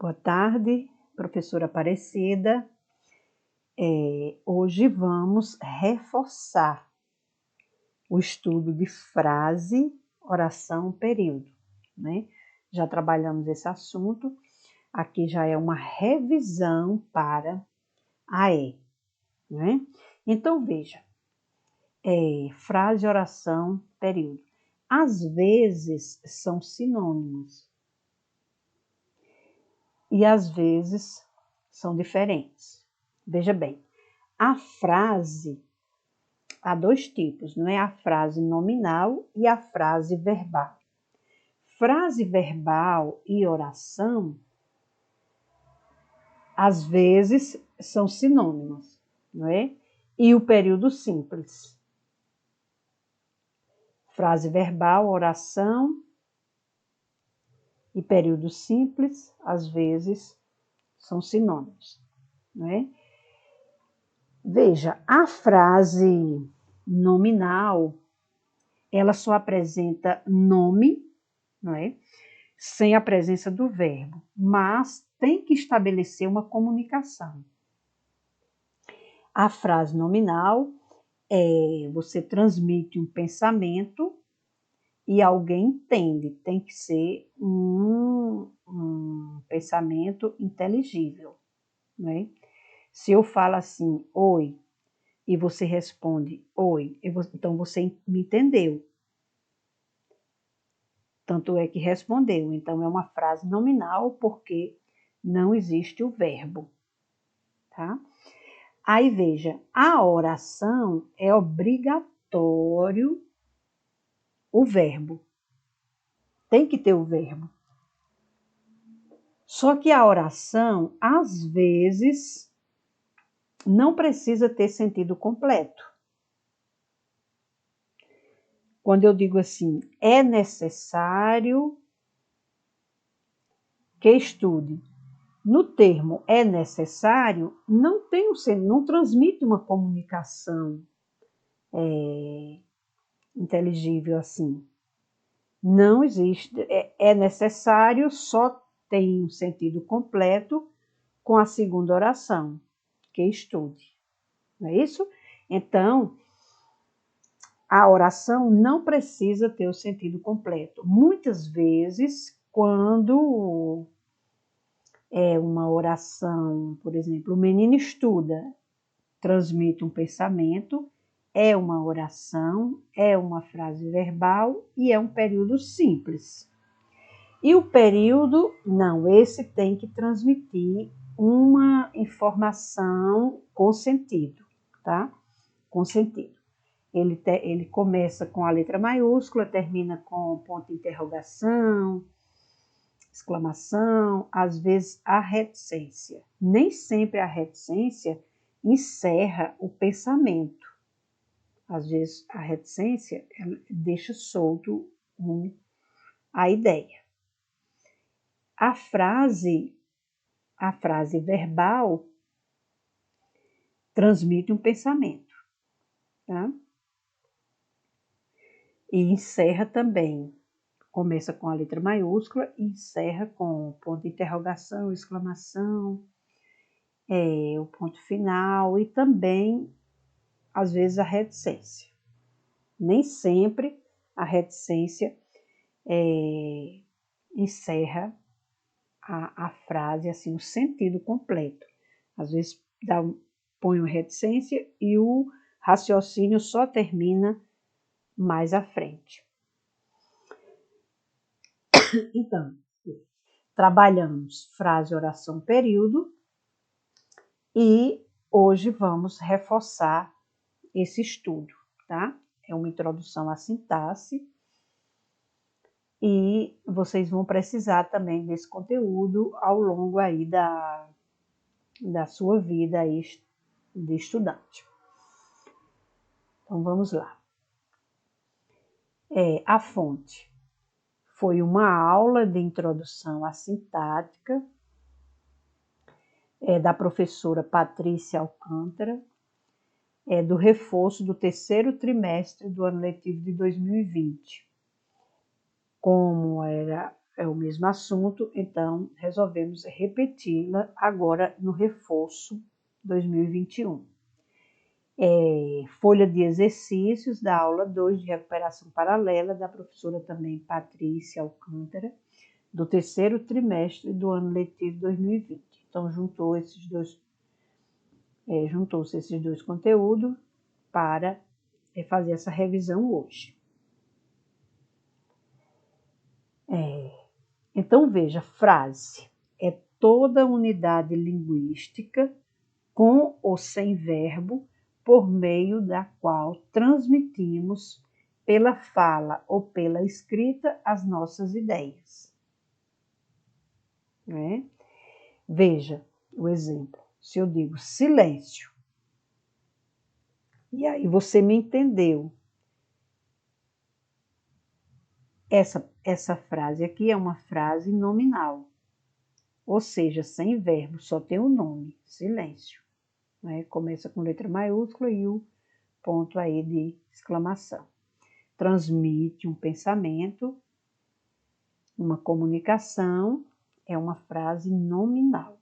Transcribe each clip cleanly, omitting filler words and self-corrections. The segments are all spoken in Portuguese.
Boa tarde, professora Aparecida. Hoje vamos reforçar o estudo de frase, oração, período, né? Já trabalhamos esse assunto, aqui já é uma revisão para a E, né? Então, veja, frase, oração, período. Às vezes são sinônimos e às vezes são diferentes. Veja bem, a frase há dois tipos, não é? A frase nominal e a frase verbal. Frase verbal e oração, às vezes, são sinônimas, não é? E o período simples. Frase verbal, oração e período simples, às vezes, são sinônimos, não é? Veja, a frase nominal, ela só apresenta nome, não é? Sem a presença do verbo, mas tem que estabelecer uma comunicação. A frase nominal você transmite um pensamento e alguém entende, tem que ser um pensamento inteligível, não é? Se eu falo assim, oi, e você responde, oi, então você me entendeu. Tanto é que respondeu. Então, é uma frase nominal porque não existe o verbo, tá? Aí, veja, a oração é obrigatório o verbo. Tem que ter o verbo. Só que a oração, às vezes, não precisa ter sentido completo. Quando eu digo assim, é necessário que estude. No termo é necessário, não transmite uma comunicação inteligível assim. Não existe, é necessário, só tem um sentido completo com a segunda oração, que estude. Não é isso? Então, a oração não precisa ter o sentido completo. Muitas vezes, quando é uma oração, por exemplo, o menino estuda, transmite um pensamento, é uma oração, é uma frase verbal e é um período simples. E o período, não, esse tem que transmitir uma informação com sentido, tá? Com sentido. Ele começa com a letra maiúscula, termina com ponto de interrogação, exclamação, às vezes a reticência. Nem sempre a reticência encerra o pensamento. Às vezes a reticência deixa solto a ideia. A frase verbal transmite um pensamento, tá? E encerra também. Começa com a letra maiúscula e encerra com ponto de interrogação, exclamação, o ponto final e também, às vezes, a reticência. Nem sempre a reticência encerra a frase, assim, o sentido completo. Às vezes põe uma reticência e o raciocínio só termina mais à frente. Então, trabalhamos frase, oração, período e hoje vamos reforçar esse estudo, tá? É uma introdução à sintaxe e vocês vão precisar também desse conteúdo ao longo aí da sua vida aí de estudante. Então, vamos lá. A fonte foi uma aula de introdução à sintática da professora Patrícia Alcântara, do reforço do terceiro trimestre do ano letivo de 2020. Como era é o mesmo assunto, então resolvemos repeti-la agora no reforço 2021. Folha de exercícios da aula 2 de recuperação paralela, da professora também Patrícia Alcântara, do terceiro trimestre do ano letivo 2020. Então, juntou-se esses dois conteúdos para fazer essa revisão hoje. Então, veja, frase é toda unidade linguística com ou sem verbo por meio da qual transmitimos pela fala ou pela escrita as nossas ideias. Né? Veja o exemplo. Se eu digo silêncio, e aí você me entendeu. Essa frase aqui é uma frase nominal, ou seja, sem verbo, só tem o nome, silêncio. Né? Começa com letra maiúscula e o ponto aí de exclamação. Transmite um pensamento, uma comunicação, é uma frase nominal.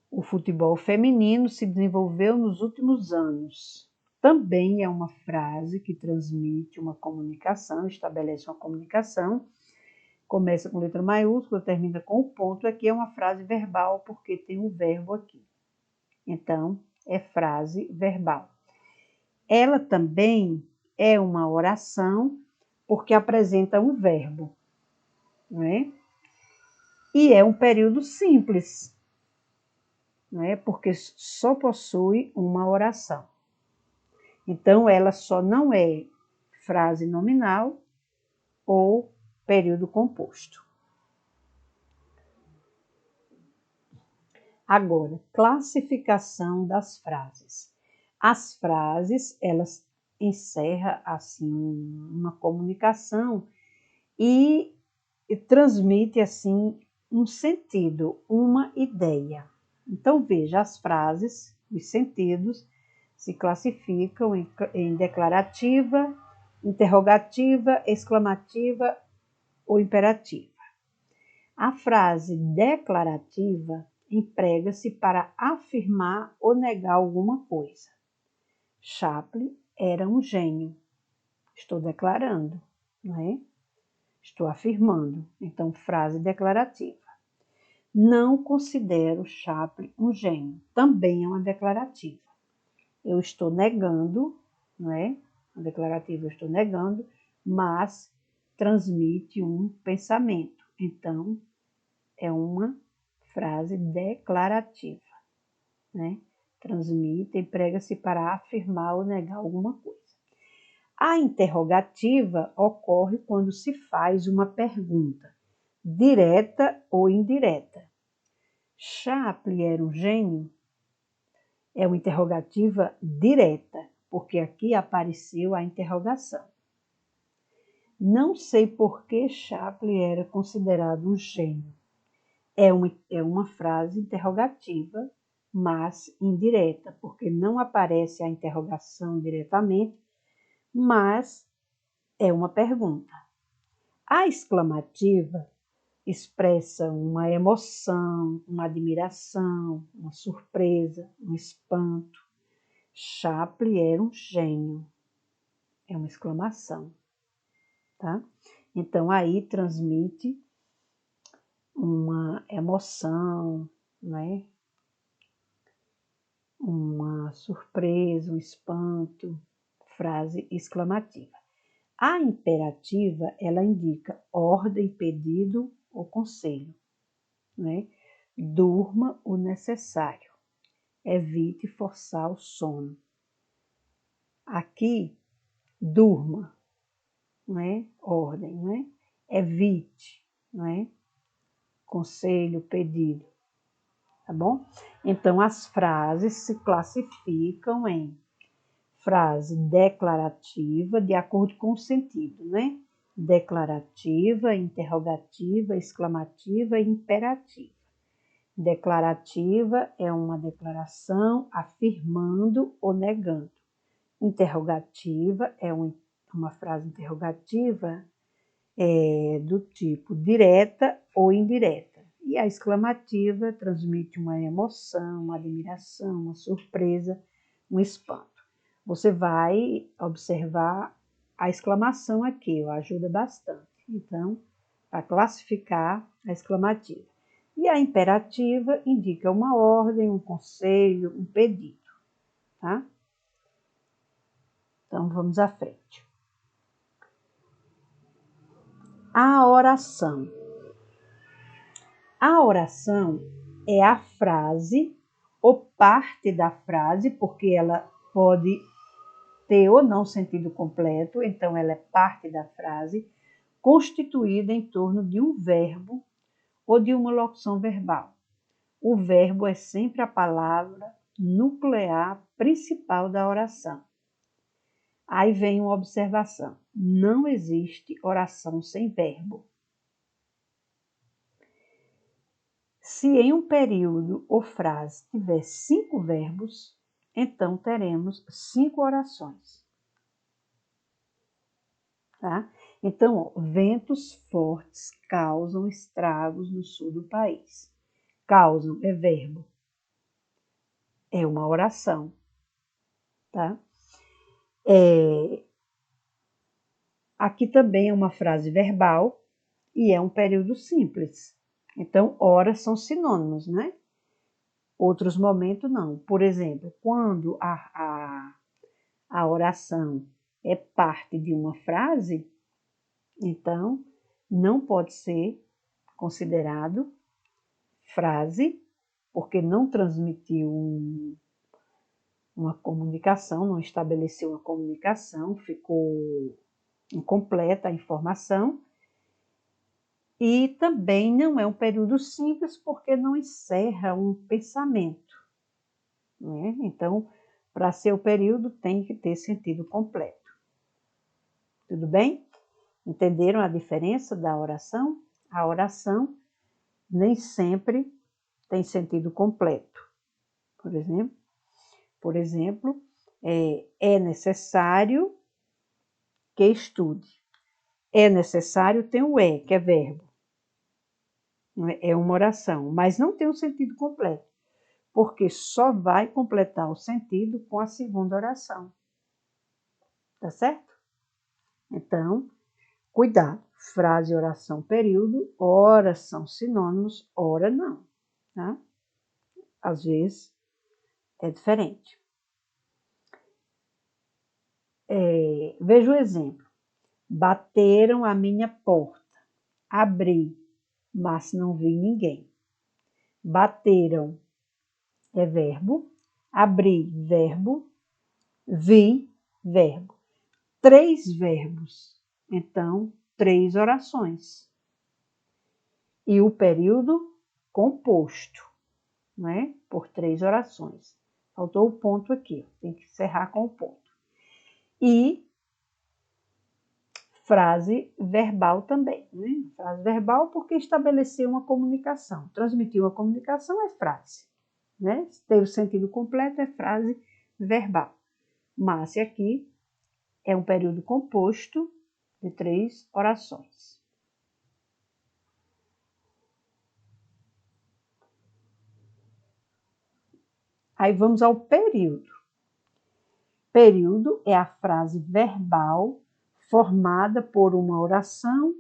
O futebol feminino se desenvolveu nos últimos anos. Também é uma frase que transmite uma comunicação, estabelece uma comunicação. Começa com letra maiúscula, termina com o ponto. Aqui é uma frase verbal, porque tem um verbo aqui. Então, é frase verbal. Ela também é uma oração, porque apresenta um verbo, né? E é um período simples, né? Porque só possui uma oração. Então, ela só não é frase nominal ou período composto. Agora, classificação das frases. As frases, elas encerram assim uma comunicação e transmite assim um sentido, uma ideia. Então, veja, as frases, os sentidos se classificam em declarativa, interrogativa, exclamativa ou imperativa. A frase declarativa emprega-se para afirmar ou negar alguma coisa. Chaplin era um gênio. Estou declarando, não é? Estou afirmando. Então, frase declarativa. Não considero Chaplin um gênio. Também é uma declarativa. Eu estou negando, não é? A declarativa eu estou negando, mas transmite um pensamento. Então, é uma frase declarativa, né? Transmite, emprega-se para afirmar ou negar alguma coisa. A interrogativa ocorre quando se faz uma pergunta, direta ou indireta. Chaplin era um gênio? É uma interrogativa direta, porque aqui apareceu a interrogação. Não sei por que Chaplin era considerado um gênio. É uma frase interrogativa, mas indireta, porque não aparece a interrogação diretamente, mas é uma pergunta. A exclamativa expressa uma emoção, uma admiração, uma surpresa, um espanto. Chaplin era um gênio. É uma exclamação, tá? Então, aí transmite uma emoção, né? Uma surpresa, um espanto, frase exclamativa. A imperativa, ela indica ordem, pedido ou conselho, né? Durma o necessário. Evite forçar o sono. Aqui, durma, não é? Ordem, não é? Evite, não é? Conselho, pedido, tá bom? Então, as frases se classificam em frase declarativa, de acordo com o sentido, né? Declarativa, interrogativa, exclamativa e imperativa. Declarativa é uma declaração afirmando ou negando. Interrogativa é uma frase interrogativa do tipo direta ou indireta. E a exclamativa transmite uma emoção, uma admiração, uma surpresa, um espanto. Você vai observar a exclamação aqui, ajuda bastante. Então, para classificar a exclamativa. E a imperativa indica uma ordem, um conselho, um pedido, tá? Então, vamos à frente. A oração. A oração é a frase ou parte da frase, porque ela pode ter ou não sentido completo, então ela é parte da frase, constituída em torno de um verbo ou de uma locução verbal. O verbo é sempre a palavra nuclear principal da oração. Aí vem uma observação: não existe oração sem verbo. Se em um período ou frase tiver 5 verbos, então teremos 5 orações. Tá? Então, ventos fortes causam estragos no sul do país. Causam é verbo. É uma oração. Tá? Aqui também é uma frase verbal e é um período simples. Então, horas são sinônimos, né? Outros momentos não. Por exemplo, quando a oração é parte de uma frase, então não pode ser considerado frase, porque não transmitiu uma comunicação, não estabeleceu uma comunicação, ficou incompleta a informação. E também não é um período simples, porque não encerra um pensamento, né? Então, para ser o período, tem que ter sentido completo. Tudo bem? Entenderam a diferença da oração? A oração nem sempre tem sentido completo. Por exemplo, é necessário que estude. É necessário tem o que é verbo. É uma oração, mas não tem o sentido completo, porque só vai completar o sentido com a segunda oração. Tá certo? Então, cuidado. Frase, oração, período, ora são sinônimos, ora não. Tá? Às vezes é diferente. Veja o exemplo. Bateram a minha porta. Abri, mas não vi ninguém. Bateram é verbo. Abri, verbo. Vi, verbo. 3 verbos. Então, 3 orações. E o período composto, né? Por 3 orações. Faltou o ponto aqui, tem que encerrar com o ponto. E frase verbal também, né? Frase verbal porque estabeleceu uma comunicação. Transmitir uma comunicação é frase, né? Ter o sentido completo é frase verbal. Mas aqui é um período composto de 3 orações. Aí vamos ao período. Período é a frase verbal formada por uma oração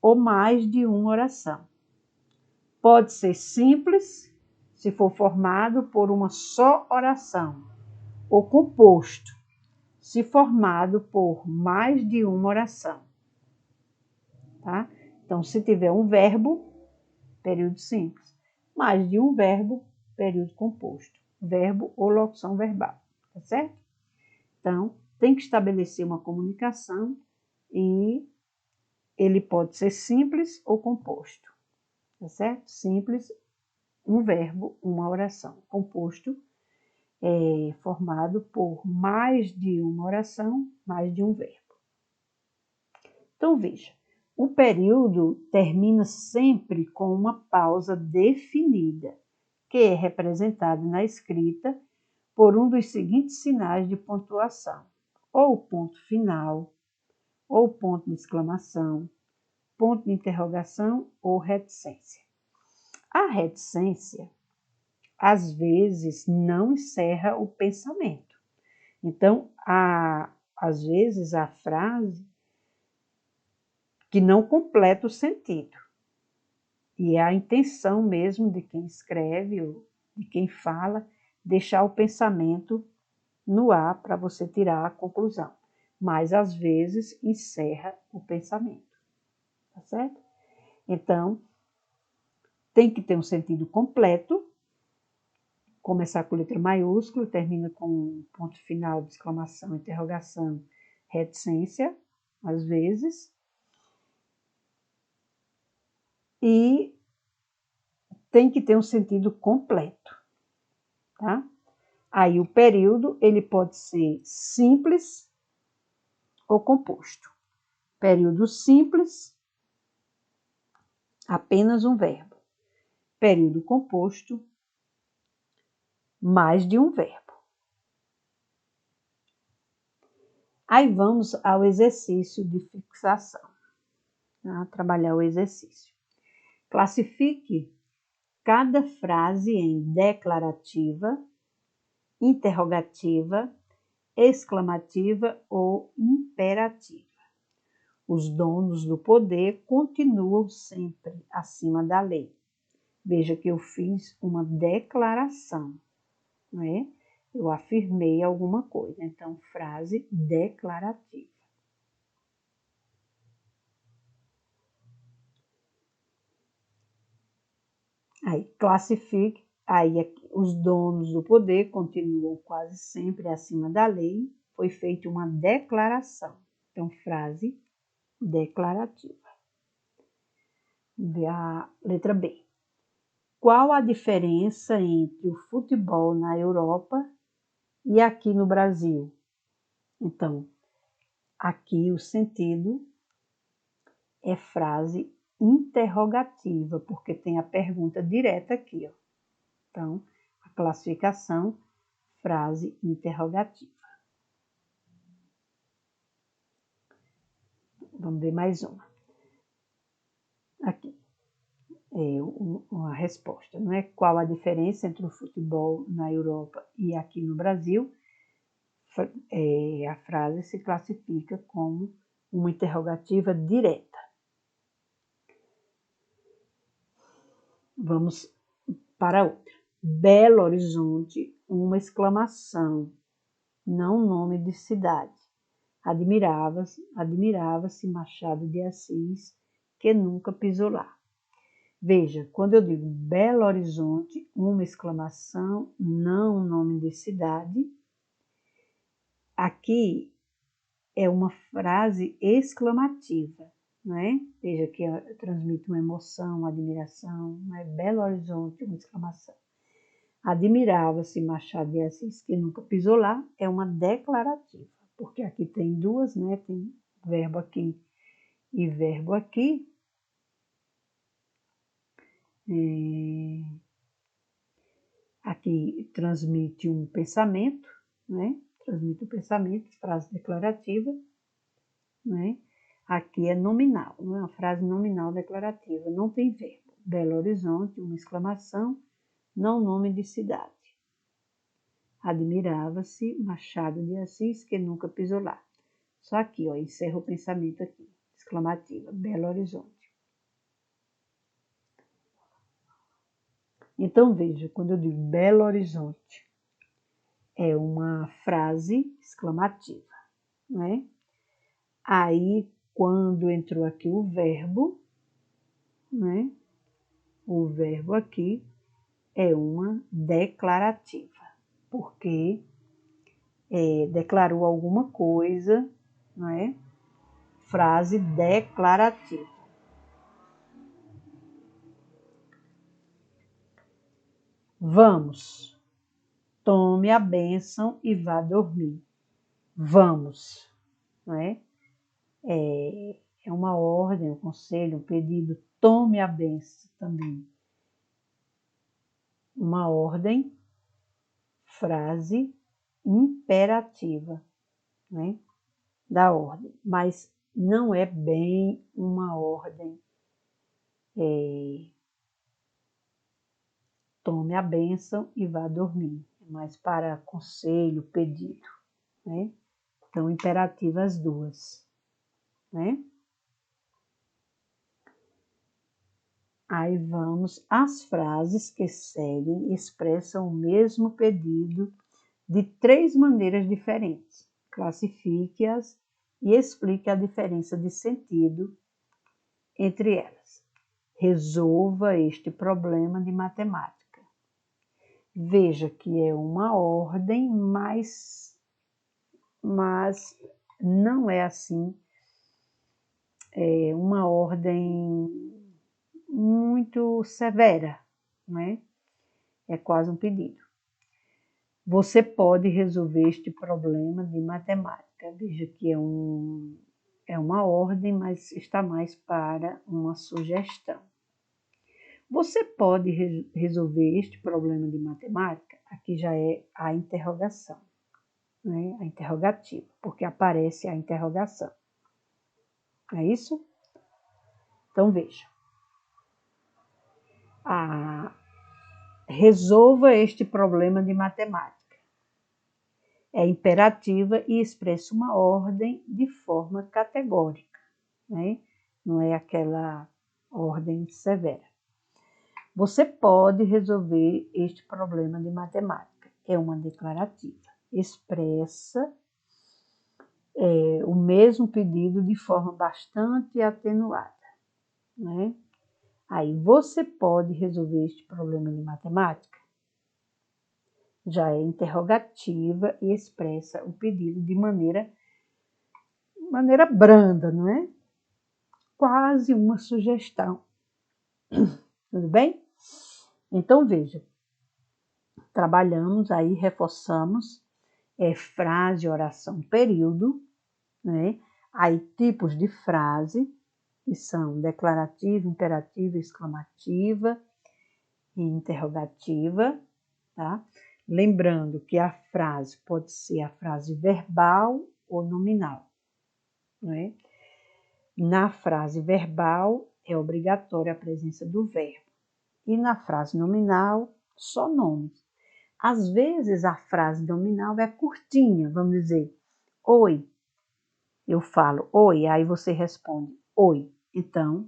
ou mais de uma oração. Pode ser simples, se for formado por uma só oração, ou composto, se formado por mais de uma oração. Tá? Então, se tiver um verbo, período simples. Mais de um verbo, período composto. Verbo ou locução verbal. Tá certo? Então, tem que estabelecer uma comunicação e ele pode ser simples ou composto. Tá certo? Simples, um verbo, uma oração. Composto é formado por mais de uma oração, mais de um verbo. Então, veja, o período termina sempre com uma pausa definida, que é representada na escrita por um dos seguintes sinais de pontuação: ou ponto final, ou ponto de exclamação, ponto de interrogação ou reticência. A reticência, às vezes, não encerra o pensamento. Então, às vezes, a frase que não completa o sentido. E é a intenção mesmo de quem escreve ou de quem fala, deixar o pensamento no ar para você tirar a conclusão. Mas, às vezes, encerra o pensamento. Tá certo? Então, tem que ter um sentido completo. Começar com letra maiúscula, termina com um ponto final de exclamação, interrogação, reticência, às vezes. E tem que ter um sentido completo, tá? Aí o período, ele pode ser simples ou composto. Período simples, apenas um verbo. Período composto, mais de um verbo. Aí vamos ao exercício de fixação, tá? Trabalhar o exercício. Classifique cada frase em declarativa, interrogativa, exclamativa ou imperativa. Os donos do poder continuam sempre acima da lei. Veja que eu fiz uma declaração, não é? Eu afirmei alguma coisa, então frase declarativa. Aí, classifique, aí os donos do poder continuam quase sempre acima da lei, foi feita uma declaração. Então, frase declarativa. A letra B. Qual a diferença entre o futebol na Europa e aqui no Brasil? Então, aqui o sentido é frase interrogativa, porque tem a pergunta direta aqui, ó. Então, a classificação, frase interrogativa. Vamos ver mais uma. Aqui, uma resposta, não é? Qual a diferença entre o futebol na Europa e aqui no Brasil? A frase se classifica como uma interrogativa direta. Vamos para outra. Belo Horizonte, uma exclamação, não nome de cidade. Admirava-se Machado de Assis, que nunca pisou lá. Veja, quando eu digo Belo Horizonte, uma exclamação, não nome de cidade, aqui é uma frase exclamativa, não é? Veja que transmite uma emoção, uma admiração, não é? Belo Horizonte, uma exclamação. Admirava-se Machado de Assis, que nunca pisou lá, é uma declarativa, porque aqui tem duas, né? Tem verbo aqui e verbo aqui. Aqui transmite um pensamento, né? Transmite um pensamento, frase declarativa, né? Aqui é nominal, não é uma frase nominal declarativa, não tem verbo. Belo Horizonte, uma exclamação, não nome de cidade. Admirava-se Machado de Assis, que nunca pisou lá. Só aqui, ó, encerra o pensamento aqui, exclamativa, Belo Horizonte. Então, veja, quando eu digo Belo Horizonte, é uma frase exclamativa, não é? Aí, quando entrou aqui o verbo, né? O verbo aqui é uma declarativa, porque declarou alguma coisa, não é? Frase declarativa. Vamos, tome a bênção e vá dormir. Vamos, não é? É uma ordem, um conselho, um pedido. Tome a bênção também. Uma ordem, frase imperativa, né? Da ordem. Mas não é bem uma ordem, tome a bênção e vá dormir, mas para conselho, pedido, né? Então, imperativa as duas, né? Aí vamos, as frases que seguem expressam o mesmo pedido de 3 maneiras diferentes. Classifique-as e explique a diferença de sentido entre elas. Resolva este problema de matemática. Veja que é uma ordem, mas não é assim, é uma ordem muito severa, né? É quase um pedido. Você pode resolver este problema de matemática. Veja que é uma ordem, mas está mais para uma sugestão. Você pode resolver este problema de matemática? Aqui já é a interrogação, né? A interrogativa, porque aparece a interrogação. É isso? Então, veja. Resolva este problema de matemática. É imperativa e expressa uma ordem de forma categórica, né? Não é aquela ordem severa. Você pode resolver este problema de matemática. É uma declarativa. Expressa o mesmo pedido de forma bastante atenuada, né? Aí, você pode resolver este problema de matemática? Já é interrogativa e expressa o pedido de maneira branda, não é? Quase uma sugestão. Tudo bem? Então, veja, trabalhamos aí, reforçamos, frase, oração, período, né? Aí, tipos de frase, que são declarativa, imperativa, exclamativa e interrogativa, tá? Lembrando que a frase pode ser a frase verbal ou nominal, né? Na frase verbal é obrigatória a presença do verbo e na frase nominal só nomes. Às vezes a frase nominal é curtinha, vamos dizer, oi. Eu falo oi, aí você responde oi. Então,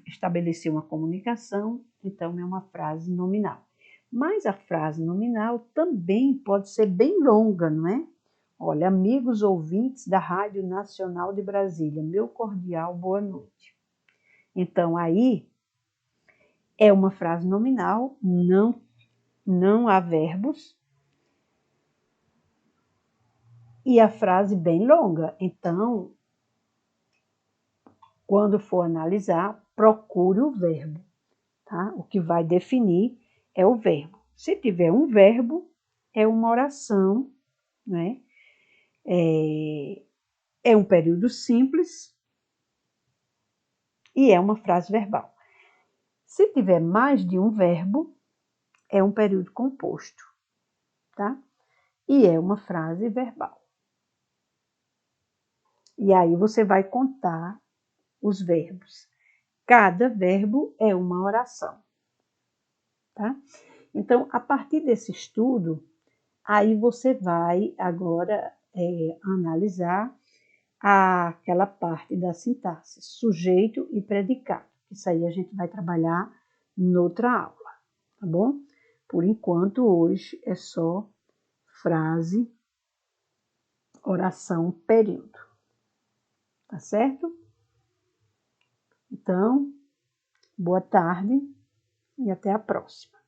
estabeleceu uma comunicação, então é uma frase nominal. Mas a frase nominal também pode ser bem longa, não é? Olha, amigos ouvintes da Rádio Nacional de Brasília, meu cordial boa noite. Então, aí é uma frase nominal, não há verbos, e a frase bem longa. Então, quando for analisar, procure o verbo, tá? O que vai definir é o verbo. Se tiver um verbo, é uma oração, né? É um período simples e é uma frase verbal. Se tiver mais de um verbo, é um período composto, tá? E é uma frase verbal. E aí você vai contar os verbos. Cada verbo é uma oração, tá? Então, a partir desse estudo, aí você vai agora analisar aquela parte da sintaxe, sujeito e predicado. Isso aí a gente vai trabalhar noutra aula, tá bom? Por enquanto, hoje é só frase, oração, período. Tá certo? Então, boa tarde e até a próxima.